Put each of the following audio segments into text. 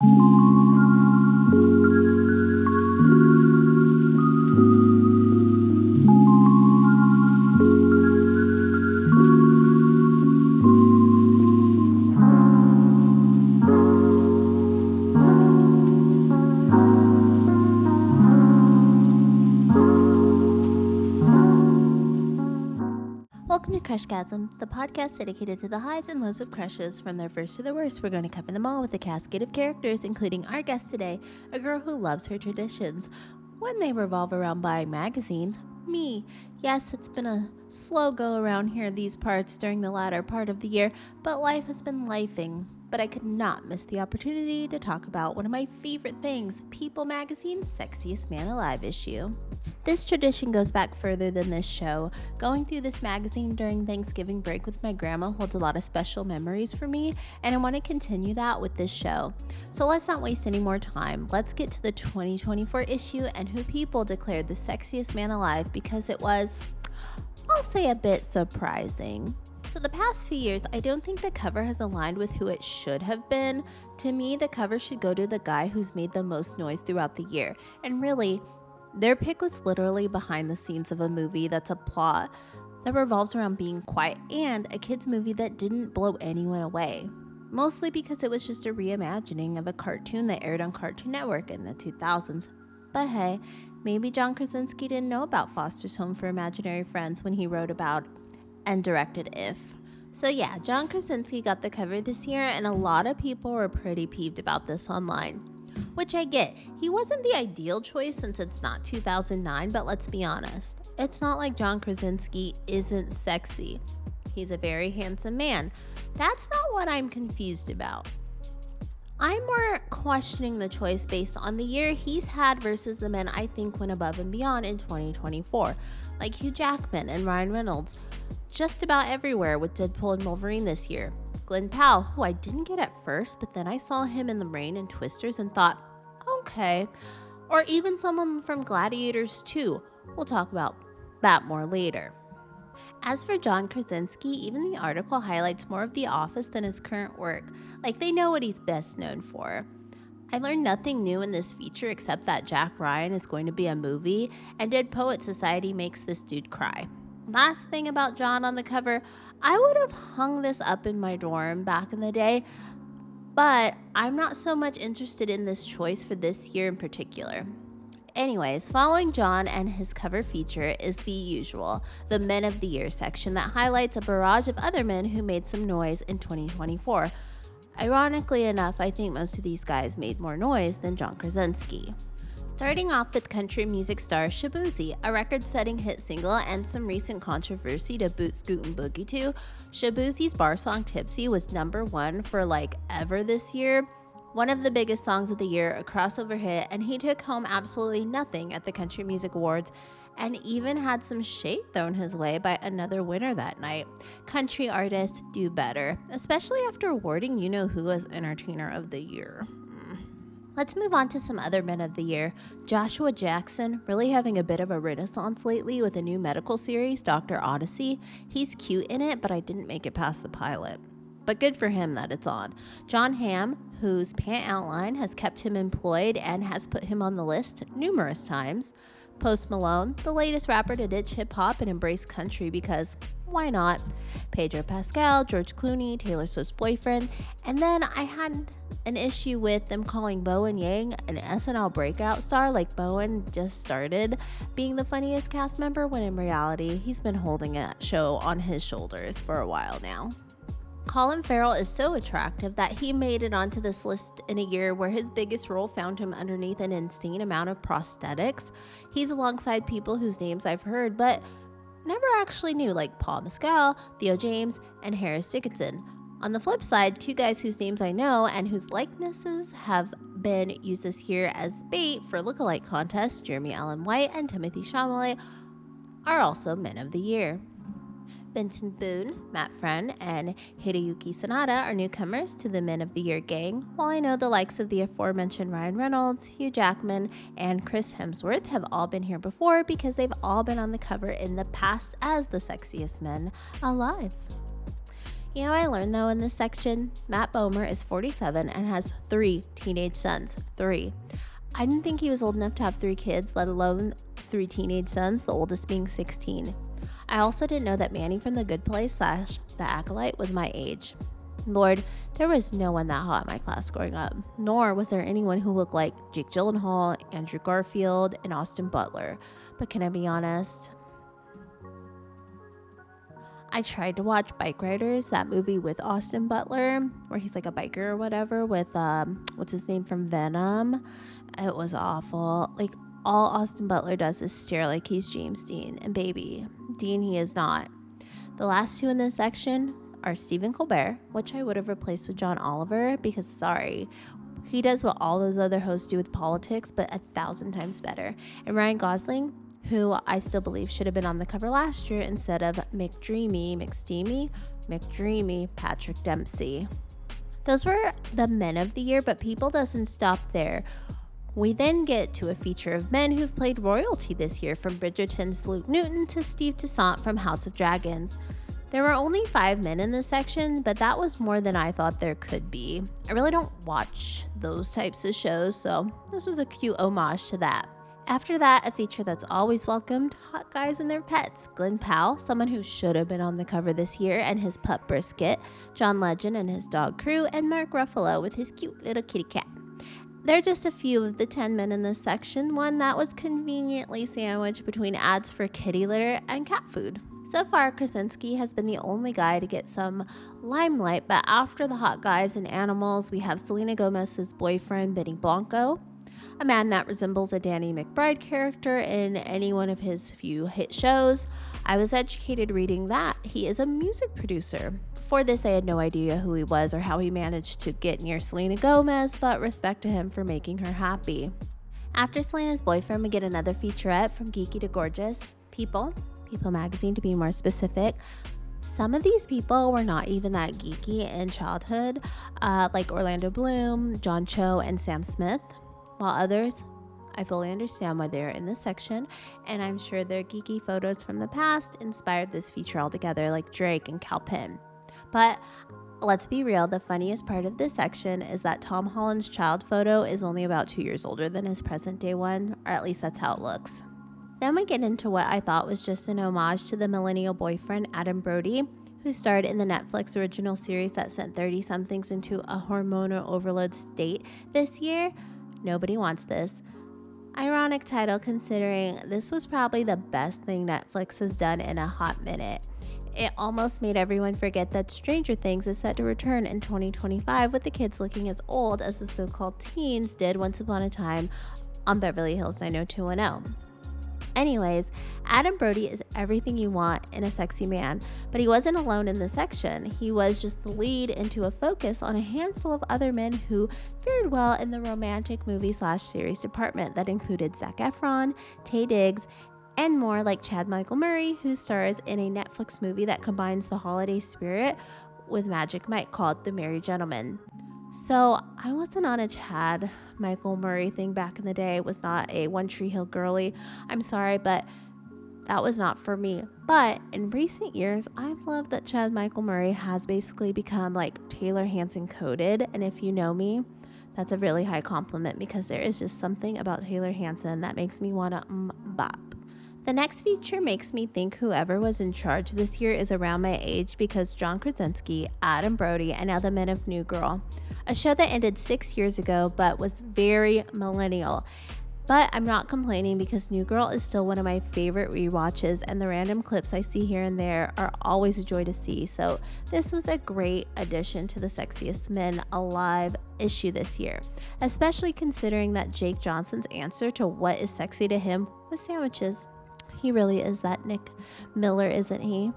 Welcome to Crushgasm, the podcast dedicated to the highs and lows of crushes. From their first to the worst, we're going to cover them all with a cascade of characters, including our guest today, a girl who loves her traditions. When they revolve around buying magazines, me. Yes, it's been a slow go around here these parts during the latter part of the year, but life has been lifing. But I could not miss the opportunity to talk about one of my favorite things, People Magazine Sexiest Man Alive issue. This tradition goes back further than this show. Going through this magazine during Thanksgiving break with my grandma holds a lot of special memories for me, and I want to continue that with this show. So let's not waste any more time. Let's get to the 2024 issue and who People declared the sexiest man alive, because it was, I'll say, a bit surprising. So the past few years, I don't think the cover has aligned with who it should have been. To me, the cover should go to the guy who's made the most noise throughout the year. And really, their pick was literally behind the scenes of a movie that's a plot that revolves around being quiet, and a kid's movie that didn't blow anyone away. Mostly because it was just a reimagining of a cartoon that aired on Cartoon Network in the 2000s. But hey, maybe John Krasinski didn't know about Foster's Home for Imaginary Friends when he wrote about and directed If. So yeah, John Krasinski got the cover this year, and a lot of people were pretty peeved about this online. Which I get. He wasn't the ideal choice since it's not 2009, but let's be honest. It's not like John Krasinski isn't sexy. He's a very handsome man. That's not what I'm confused about. I'm more questioning the choice based on the year he's had versus the men I think went above and beyond in 2024, like Hugh Jackman and Ryan Reynolds, just about everywhere with Deadpool and Wolverine this year. Glenn Powell, who I didn't get at first, but then I saw him in The Rain and Twisters and thought, okay. Or even someone from Gladiators 2. We'll talk about that more later. As for John Krasinski, even the article highlights more of The Office than his current work. Like, they know what he's best known for. I learned nothing new in this feature except that Jack Ryan is going to be a movie, and Dead Poet Society makes this dude cry. Last thing about John on the cover, I would have hung this up in my dorm back in the day, but I'm not so much interested in this choice for this year in particular. Anyways, following John and his cover feature is the usual, the Men of the Year section that highlights a barrage of other men who made some noise in 2024. Ironically enough, I think most of these guys made more noise than John Krasinski. Starting off with country music star Shaboozey, a record-setting hit single and some recent controversy to boot, scoot, and boogie to, Shaboozey's bar song Tipsy was #1 for ever this year. One of the biggest songs of the year, a crossover hit, and he took home absolutely nothing at the Country Music Awards and even had some shade thrown his way by another winner that night. Country artists do better, especially after awarding you-know-who as Entertainer of the Year. Let's move on to some other men of the year. Joshua Jackson, really having a bit of a renaissance lately with a new medical series, Dr. Odyssey. He's cute in it, but I didn't make it past the pilot. But good for him that it's on. John Hamm, whose pant outline has kept him employed and has put him on the list numerous times. Post Malone, the latest rapper to ditch hip-hop and embrace country because why not? Pedro Pascal, George Clooney, Taylor Swift's boyfriend. And then I had an issue with them calling Bowen Yang an SNL breakout star, like Bowen just started being the funniest cast member, when in reality, he's been holding a show on his shoulders for a while now. Colin Farrell is so attractive that he made it onto this list in a year where his biggest role found him underneath an insane amount of prosthetics. He's alongside people whose names I've heard but never actually knew, like Paul Mescal, Theo James, and Harris Dickinson. On the flip side, two guys whose names I know and whose likenesses have been used this year as bait for lookalike contests, Jeremy Allen White and Timothée Chalamet, are also men of the year. Vincent Boone, Matt Friend, and Hideyuki Sanada are newcomers to the Men of the Year gang, while I know the likes of the aforementioned Ryan Reynolds, Hugh Jackman, and Chris Hemsworth have all been here before because they've all been on the cover in the past as the sexiest men alive. You know, I learned though in this section, Matt Bomer is 47 and has 3 teenage sons. 3. I didn't think he was old enough to have 3 kids, let alone 3 teenage sons, the oldest being 16. I also didn't know that Manny from The Good Place / The Acolyte was my age. Lord, there was no one that hot in my class growing up, nor was there anyone who looked like Jake Gyllenhaal, Andrew Garfield, and Austin Butler. But can I be honest? I tried to watch Bike Riders, that movie with Austin Butler, where he's like a biker or whatever with, what's his name from Venom. It was awful. Like, all Austin Butler does is stare like he's James Dean. And baby, Dean he is not. The last 2 in this section are Stephen Colbert, which I would have replaced with John Oliver because, sorry, he does what all those other hosts do with politics, but 1,000 times better. And Ryan Gosling, who I still believe should have been on the cover last year instead of McDreamy Patrick Dempsey. Those were the men of the year, but People doesn't stop there. We then get to a feature of men who've played royalty this year, from Bridgerton's Luke Newton to Steve Toussaint from House of Dragons. There were only 5 men in this section, but that was more than I thought there could be. I really don't watch those types of shows, so this was a cute homage to that. After that, a feature that's always welcomed, hot guys and their pets. Glenn Powell, someone who should have been on the cover this year, and his pup Brisket, John Legend and his dog Crew, and Mark Ruffalo with his cute little kitty cat. They're just a few of the 10 men in this section, one that was conveniently sandwiched between ads for kitty litter and cat food. So far, Krasinski has been the only guy to get some limelight, but after the hot guys and animals, we have Selena Gomez's boyfriend, Benny Blanco, a man that resembles a Danny McBride character in any one of his few hit shows. I was educated reading that he is a music producer. Before this, I had no idea who he was or how he managed to get near Selena Gomez, but respect to him for making her happy. After Selena's boyfriend, we get another featurette from Geeky to Gorgeous. People Magazine to be more specific. Some of these people were not even that geeky in childhood, like Orlando Bloom, John Cho, and Sam Smith, while others, I fully understand why they're in this section, and I'm sure their geeky photos from the past inspired this feature altogether, like Drake and Cal Penn. But let's be real, the funniest part of this section is that Tom Holland's child photo is only about 2 years older than his present day one, or at least that's how it looks. Then we get into what I thought was just an homage to the millennial boyfriend, Adam Brody, who starred in the Netflix original series that sent 30-somethings into a hormonal overload state this year. Nobody wants this. Ironic title considering this was probably the best thing Netflix has done in a hot minute. It almost made everyone forget that Stranger Things is set to return in 2025 with the kids looking as old as the so-called teens did once upon a time on Beverly Hills 90210. Anyways, Adam Brody is everything you want in a sexy man, but he wasn't alone in this section. He was just the lead into a focus on a handful of other men who fared well in the romantic movie/series department that included Zac Efron, Taye Diggs, and more, like Chad Michael Murray, who stars in a Netflix movie that combines the holiday spirit with Magic Mike called The Merry Gentleman. So I wasn't on a Chad Michael Murray thing back in the day. It was not a One Tree Hill girly. I'm sorry, but that was not for me. But in recent years, I've loved that Chad Michael Murray has basically become like Taylor Hanson coded. And if you know me, that's a really high compliment because there is just something about Taylor Hanson that makes me want to bop. The next feature makes me think whoever was in charge this year is around my age because John Krasinski, Adam Brody, and now the men of New Girl, a show that ended 6 years ago but was very millennial. But I'm not complaining because New Girl is still one of my favorite rewatches, and the random clips I see here and there are always a joy to see. So this was a great addition to the Sexiest Men Alive issue this year, especially considering that Jake Johnson's answer to what is sexy to him was sandwiches. He really is that Nick Miller, isn't he?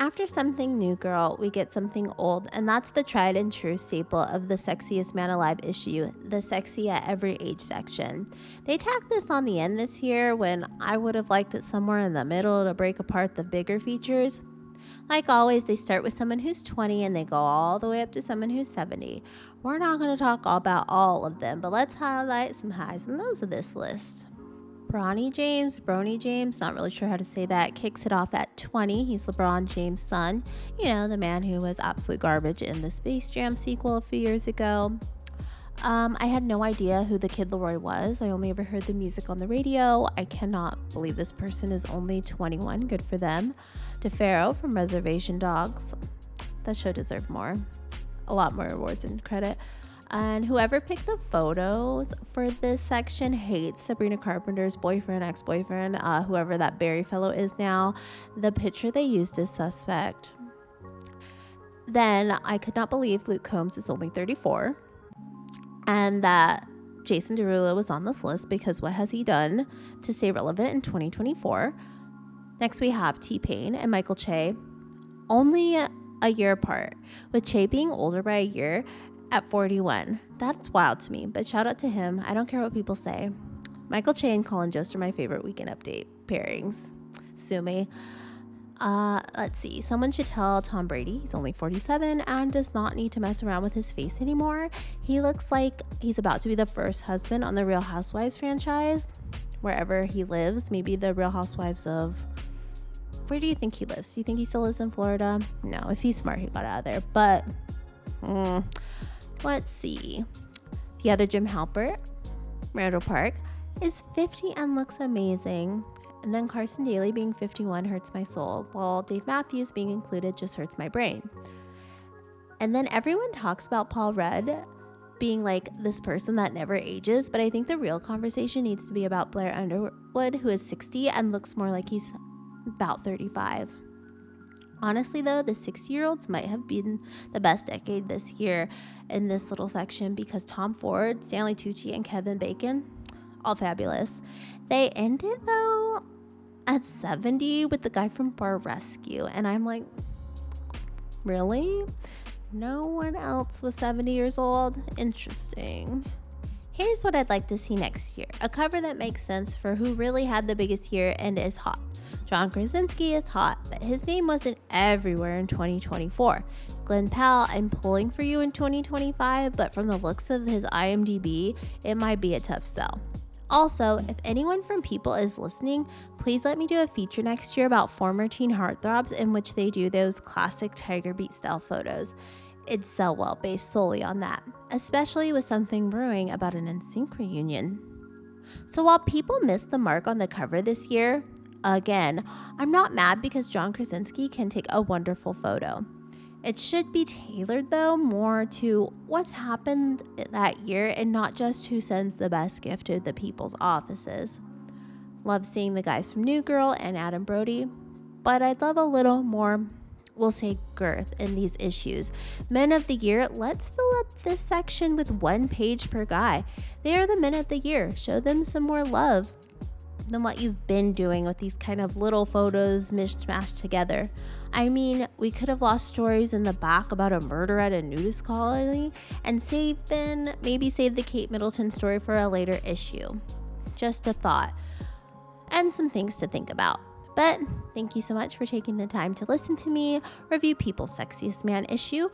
After something New Girl, we get something old, and that's the tried and true staple of the Sexiest Man Alive issue, the sexy at every age section. They tacked this on the end this year when I would have liked it somewhere in the middle to break apart the bigger features. Like always, they start with someone who's 20 and they go all the way up to someone who's 70. We're not going to talk about all of them, but let's highlight some highs and lows of this list. Bronny James, not really sure how to say that, kicks it off at 20. He's LeBron James' son, the man who was absolute garbage in the Space Jam sequel a few years ago. I had no idea who the kid Leroy was. I only ever heard the music on the radio. I cannot believe this person is only 21. Good for them. DeFaro from Reservation Dogs. That show deserved more. A lot more awards and credit. And whoever picked the photos for this section hates Sabrina Carpenter's boyfriend, ex-boyfriend, whoever that Barry fellow is now. The picture they used is suspect. Then I could not believe Luke Combs is only 34. And that Jason Derulo was on this list because what has he done to stay relevant in 2024? Next we have T-Pain and Michael Che, only a year apart, with Che being older by a year at 41. That's wild to me, but shout out to him. I don't care what people say. Michael Che and Colin Jost are my favorite Weekend Update pairings. Sue me. Let's see. Someone should tell Tom Brady he's only 47 and does not need to mess around with his face anymore. He looks like he's about to be the first husband on the Real Housewives franchise, wherever he lives. Maybe the Real Housewives of... Where do you think he lives? Do you think he still lives in Florida? No, if he's smart, he got out of there. But let's see. The other Jim Halpert, Randall Park, is 50 and looks amazing. And then Carson Daly being 51 hurts my soul, while Dave Matthews being included just hurts my brain. And then everyone talks about Paul Rudd being like this person that never ages, but I think the real conversation needs to be about Blair Underwood, who is 60 and looks more like he's about 35. Honestly, though, the 60-year-olds might have been the best decade this year in this little section because Tom Ford, Stanley Tucci, and Kevin Bacon, all fabulous. They ended, though, at 70 with the guy from Bar Rescue, and I'm like, really? No one else was 70 years old? Interesting. Here's what I'd like to see next year. A cover that makes sense for who really had the biggest year and is hot. John Krasinski is hot, but his name wasn't everywhere in 2024. Glenn Powell, I'm pulling for you in 2025, but from the looks of his IMDb, it might be a tough sell. Also, if anyone from People is listening, please let me do a feature next year about former teen heartthrobs in which they do those classic Tiger Beat style photos. It'd sell well based solely on that, especially with something brewing about an NSYNC reunion. So while People missed the mark on the cover this year, again, I'm not mad because John Krasinski can take a wonderful photo. It should be tailored, though, more to what's happened that year and not just who sends the best gift to the people's offices. Love seeing the guys from New Girl and Adam Brody, but I'd love a little more, we'll say, girth in these issues. Men of the Year, let's fill up this section with one page per guy. They are the men of the year. Show them some more love than what you've been doing with these kind of little photos mishmashed together. I mean, we could have lost stories in the back about a murder at a nudist colony and maybe save the Kate Middleton story for a later issue. Just a thought. And some things to think about. But thank you so much for taking the time to listen to me review People Sexiest Man issue.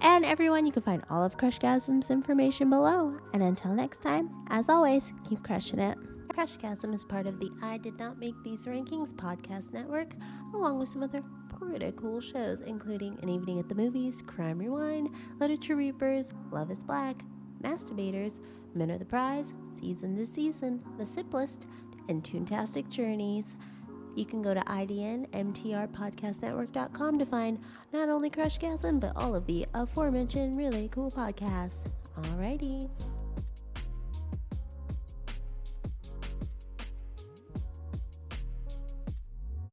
And everyone, you can find all of Crushgasm's information below. And until next time, as always, keep crushing it. Crushgasm is part of the I Did Not Make These Rankings podcast network, along with some other pretty cool shows, including An Evening at the Movies, Crime Rewind, Literature Reapers, Love is Black, Masturbators, Men Are the Prize, Season to Season, The Sip List, and Toontastic Journeys. You can go to idnmtrpodcastnetwork.com to find not only Crushgasm, but all of the aforementioned really cool podcasts. Alrighty.